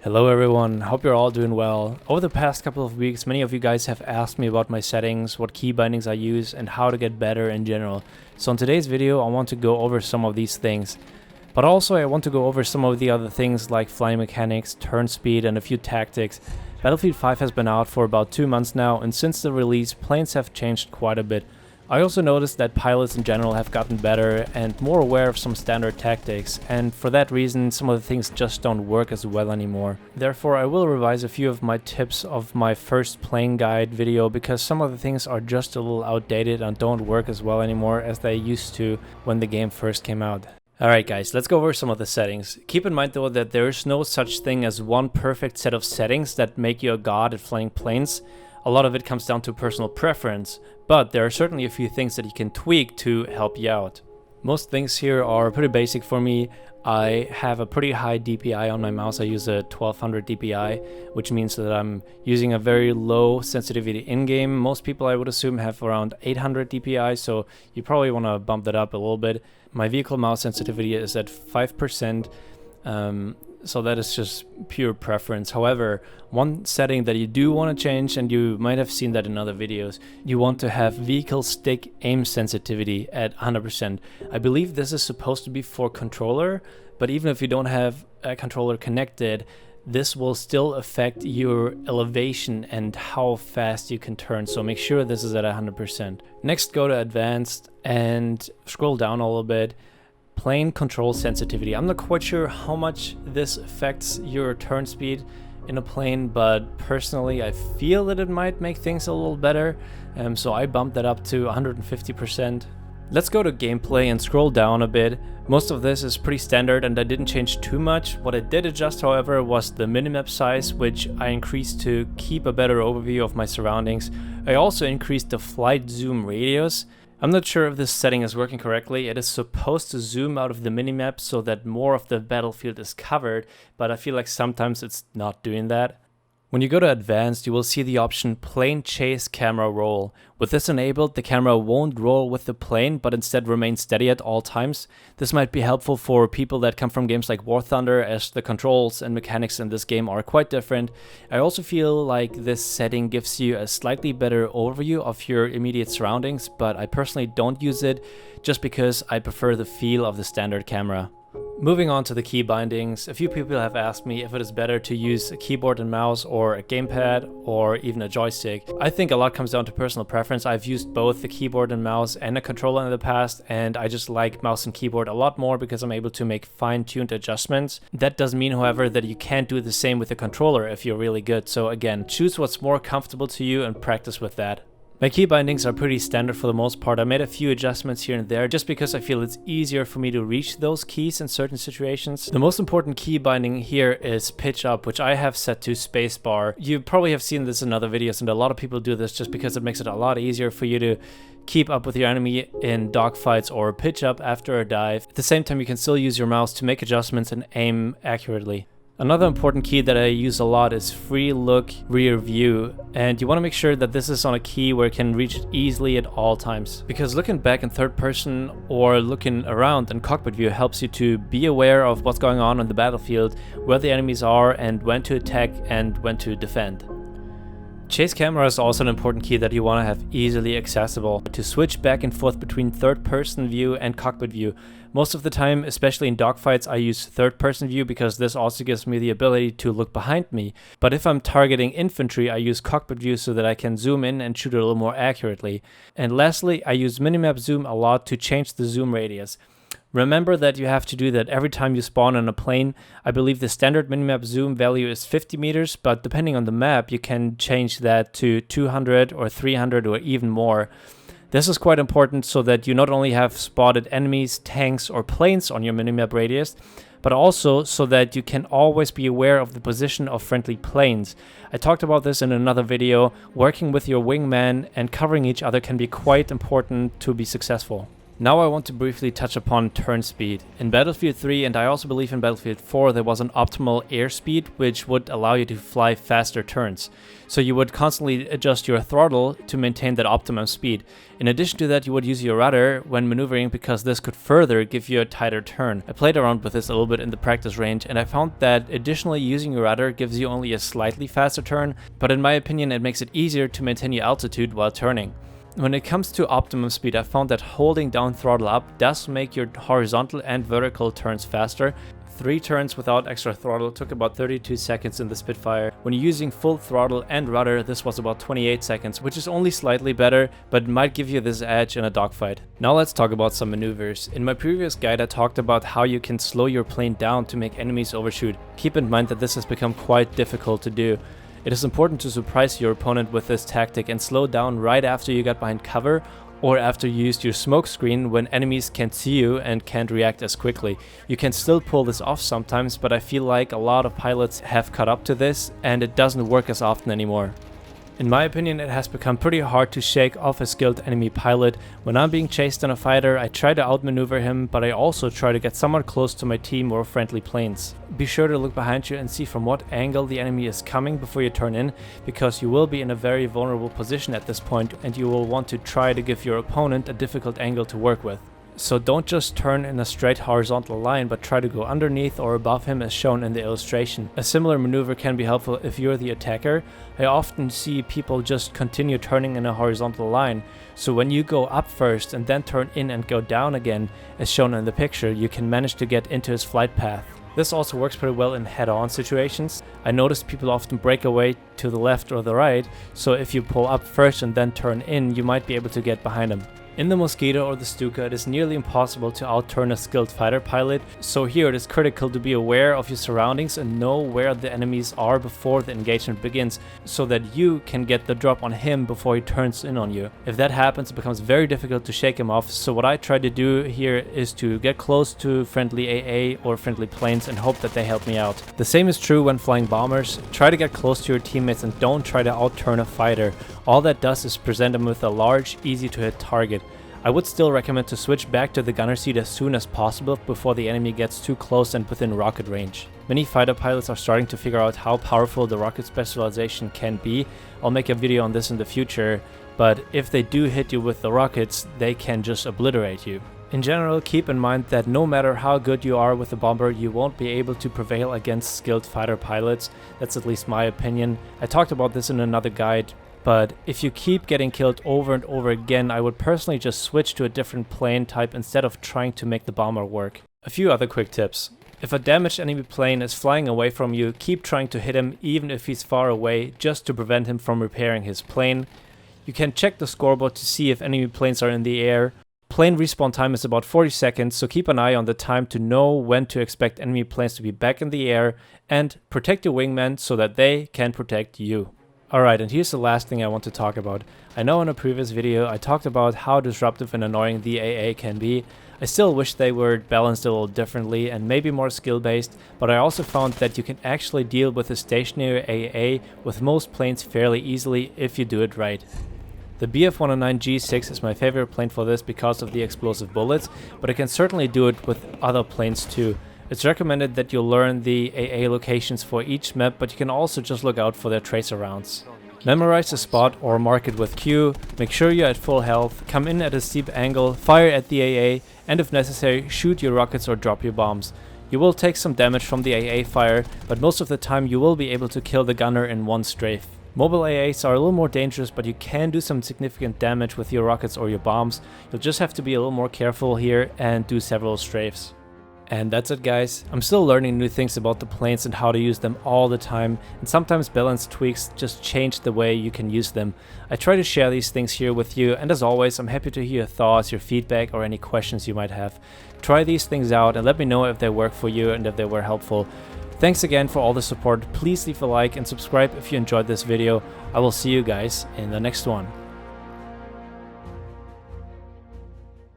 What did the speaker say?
Hello everyone, hope you're all doing well. Over the past couple of weeks, many of you guys have asked me about my settings, what key bindings I use, and how to get better in general. So in today's video, I want to go over some of these things. But also I want to go over some of the other things like flying mechanics, turn speed, and a few tactics. Battlefield 5 has been out for about 2 months now, and since the release, planes have changed quite a bit. I also noticed that pilots in general have gotten better and more aware of some standard tactics, and for that reason some of the things just don't work as well anymore. Therefore I will revise a few of my tips of my first plane guide video because some of the things are just a little outdated and don't work as well anymore as they used to when the game first came out. Alright guys, let's go over some of the settings. Keep in mind though that there is no such thing as one perfect set of settings that make you a god at flying planes. A lot of it comes down to personal preference, but there are certainly a few things that you can tweak to help you out. Most things here are pretty basic for me. I have a pretty high DPI on my mouse. I use a 1200 DPI, which means that I'm using a very low sensitivity in-game. Most people I would assume have around 800 DPI, so you probably want to bump that up a little bit. My vehicle mouse sensitivity is at 5%. So that is just pure preference. However, one setting that you do want to change, and you might have seen that in other videos, you want to have vehicle stick aim sensitivity at 100%. I believe this is supposed to be for controller, but even if you don't have a controller connected, this will still affect your elevation and how fast you can turn, so make sure this is at 100%. Next, go to advanced and scroll down a little bit. Plane control sensitivity. I'm not quite sure how much this affects your turn speed in a plane, but personally I feel that it might make things a little better, so I bumped that up to 150%. Let's go to gameplay and scroll down a bit. Most of this is pretty standard and I didn't change too much. What I did adjust, however, was the minimap size, which I increased to keep a better overview of my surroundings. I also increased the flight zoom radius. I'm not sure if this setting is working correctly. It is supposed to zoom out of the minimap so that more of the battlefield is covered, but I feel like sometimes it's not doing that. When you go to advanced, you will see the option plane chase camera roll. With this enabled, the camera won't roll with the plane, but instead remain steady at all times. This might be helpful for people that come from games like War Thunder, as the controls and mechanics in this game are quite different. I also feel like this setting gives you a slightly better overview of your immediate surroundings, but I personally don't use it just because I prefer the feel of the standard camera. Moving on to the key bindings, a few people have asked me if it is better to use a keyboard and mouse or a gamepad or even a joystick. I think a lot comes down to personal preference. I've used both the keyboard and mouse and a controller in the past, and I just like mouse and keyboard a lot more because I'm able to make fine-tuned adjustments. That doesn't mean, however, that you can't do the same with the controller if you're really good. So again, choose what's more comfortable to you and practice with that. My key bindings are pretty standard for the most part. I made a few adjustments here and there just because I feel it's easier for me to reach those keys in certain situations. The most important key binding here is pitch up, which I have set to spacebar. You probably have seen this in other videos, and a lot of people do this just because it makes it a lot easier for you to keep up with your enemy in dogfights or pitch up after a dive. At the same time, you can still use your mouse to make adjustments and aim accurately. Another important key that I use a lot is free look rear view, and you want to make sure that this is on a key where it can reach it easily at all times, because looking back in third person or looking around in cockpit view helps you to be aware of what's going on the battlefield, where the enemies are, and when to attack and when to defend. Chase camera is also an important key that you want to have easily accessible to switch back and forth between third person view and cockpit view. Most of the time, especially in dogfights, I use third person view because this also gives me the ability to look behind me. But if I'm targeting infantry, I use cockpit view so that I can zoom in and shoot a little more accurately. And lastly, I use minimap zoom a lot to change the zoom radius. Remember that you have to do that every time you spawn on a plane. I believe the standard minimap zoom value is 50 meters, but depending on the map, you can change that to 200 or 300 or even more. This is quite important so that you not only have spotted enemies, tanks, or planes on your minimap radius, but also so that you can always be aware of the position of friendly planes. I talked about this in another video. Working with your wingman and covering each other can be quite important to be successful. Now I want to briefly touch upon turn speed. In Battlefield 3 and I also believe in Battlefield 4 there was an optimal airspeed which would allow you to fly faster turns. So you would constantly adjust your throttle to maintain that optimum speed. In addition to that you would use your rudder when maneuvering because this could further give you a tighter turn. I played around with this a little bit in the practice range and I found that additionally using your rudder gives you only a slightly faster turn, but in my opinion it makes it easier to maintain your altitude while turning. When it comes to optimum speed, I found that holding down throttle up does make your horizontal and vertical turns faster. 3 turns without extra throttle took about 32 seconds in the Spitfire. When you're using full throttle and rudder, this was about 28 seconds, which is only slightly better, but it might give you this edge in a dogfight. Now let's talk about some maneuvers. In my previous guide I talked about how you can slow your plane down to make enemies overshoot. Keep in mind that this has become quite difficult to do. It is important to surprise your opponent with this tactic and slow down right after you got behind cover or after you used your smoke screen when enemies can't see you and can't react as quickly. You can still pull this off sometimes, but I feel like a lot of pilots have caught up to this and it doesn't work as often anymore. In my opinion, it has become pretty hard to shake off a skilled enemy pilot. When I'm being chased in a fighter, I try to outmaneuver him, but I also try to get somewhat close to my team or friendly planes. Be sure to look behind you and see from what angle the enemy is coming before you turn in, because you will be in a very vulnerable position at this point and you will want to try to give your opponent a difficult angle to work with. So don't just turn in a straight horizontal line, but try to go underneath or above him as shown in the illustration. A similar maneuver can be helpful if you're the attacker. I often see people just continue turning in a horizontal line, so when you go up first and then turn in and go down again, as shown in the picture, you can manage to get into his flight path. This also works pretty well in head-on situations. I noticed people often break away to the left or the right, so if you pull up first and then turn in, you might be able to get behind him. In the Mosquito or the Stuka, it is nearly impossible to outturn a skilled fighter pilot, so here it is critical to be aware of your surroundings and know where the enemies are before the engagement begins, so that you can get the drop on him before he turns in on you. If that happens, it becomes very difficult to shake him off, so what I try to do here is to get close to friendly AA or friendly planes and hope that they help me out. The same is true when flying bombers. Try to get close to your teammates and don't try to outturn a fighter. All that does is present them with a large, easy to hit target. I would still recommend to switch back to the gunner seat as soon as possible before the enemy gets too close and within rocket range. Many fighter pilots are starting to figure out how powerful the rocket specialization can be. I'll make a video on this in the future, but if they do hit you with the rockets, they can just obliterate you. In general, keep in mind that no matter how good you are with the bomber, you won't be able to prevail against skilled fighter pilots. That's at least my opinion. I talked about this in another guide. But if you keep getting killed over and over again, I would personally just switch to a different plane type instead of trying to make the bomber work. A few other quick tips. If a damaged enemy plane is flying away from you, keep trying to hit him even if he's far away, just to prevent him from repairing his plane. You can check the scoreboard to see if enemy planes are in the air. Plane respawn time is about 40 seconds, so keep an eye on the time to know when to expect enemy planes to be back in the air, and protect your wingmen so that they can protect you. Alright, and here's the last thing I want to talk about. I know in a previous video I talked about how disruptive and annoying the AA can be. I still wish they were balanced a little differently and maybe more skill based, but I also found that you can actually deal with a stationary AA with most planes fairly easily if you do it right. The Bf-109 G6 is my favorite plane for this because of the explosive bullets, but I can certainly do it with other planes too. It's recommended that you learn the AA locations for each map, but you can also just look out for their tracer rounds. Memorize the spot or mark it with Q, make sure you're at full health, come in at a steep angle, fire at the AA, and if necessary, shoot your rockets or drop your bombs. You will take some damage from the AA fire, but most of the time you will be able to kill the gunner in one strafe. Mobile AAs are a little more dangerous, but you can do some significant damage with your rockets or your bombs. You'll just have to be a little more careful here and do several strafes. And that's it, guys. I'm still learning new things about the planes and how to use them all the time, and sometimes balance tweaks just change the way you can use them. I try to share these things here with you, and as always, I'm happy to hear your thoughts, your feedback, or any questions you might have. Try these things out and let me know if they work for you and if they were helpful. Thanks again for all the support. Please leave a like and subscribe if you enjoyed this video. I will see you guys in the next one.